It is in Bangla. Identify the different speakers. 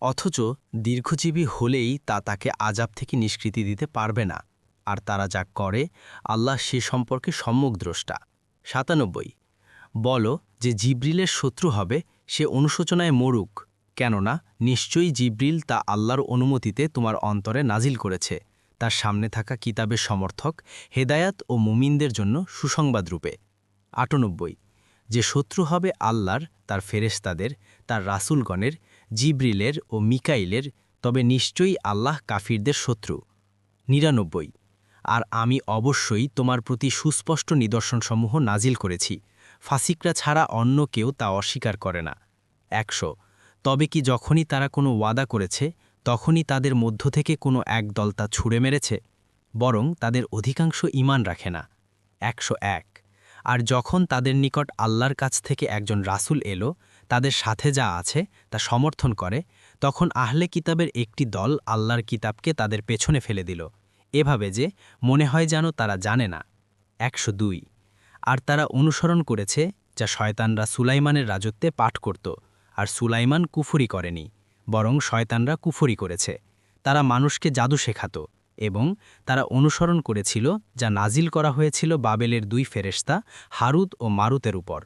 Speaker 1: অথচ দীর্ঘজীবী হলেই তা তাকে আযাব থেকে নিষ্কৃতি দিতে পারবে না, আর তারা যা করে আল্লাহ সে সম্পর্কে সম্যক দ্রষ্টা। ৯৭ বলো যে জিবরিলের শত্রু হবে সে অনুশোচনায় মরুক, কেননা নিশ্চয়ই জিবরিল তা আল্লাহর অনুমতিতে তোমার অন্তরে নাজিল করেছে, তার সামনে থাকা কিতাবের সমর্থক, হেদায়াত ও মুমিনদের জন্য সুসংবাদরূপে। ৯৮ যে শত্রু হবে আল্লাহর, তার ফেরেশতাদের, তার রাসূলগণের, জিবরিলের ও মিকাইলের, তবে নিশ্চয়ই আল্লাহ কাফিরদের শত্রু। ৯৯ আর আমি অবশ্যই তোমার প্রতি সুস্পষ্ট নিদর্শনসমূহ নাজিল করেছি, ফাসিকরা ছাড়া অন্য কেউ তা অস্বীকার করে না। ১০০ তবে কি যখনই তারা কোনো ওয়াদা করেছে তখনই তাদের মধ্য থেকে কোনো এক দল তা ছুঁড়ে মেরেছে? বরং তাদের অধিকাংশ ঈমান রাখে না। ১০১ আর যখন তাদের নিকট আল্লাহর কাছ থেকে একজন রাসূল এলো, তাদের সাথে যা আছে তা সমর্থন করে, তখন আহলে কিতাবের একটি দল আল্লাহর কিতাবকে তাদের পেছনে ফেলে দিল, এভাবে যে মনে হয় যেন তারা জানে না। ১০২ আর তারা অনুসরণ করেছে যা শয়তানরা সুলাইমানের রাজত্বে পাঠ করত, আর সুলাইমান কুফরি করেনি, বরং শয়তানরা কুফরি করেছে। তারা মানুষকে জাদু শেখাত, এবং তারা অনুসরণ করেছিল যা নাজিল করা হয়েছিল বাবেলের দুই ফেরেশতা হারুত ও মারুতের উপর।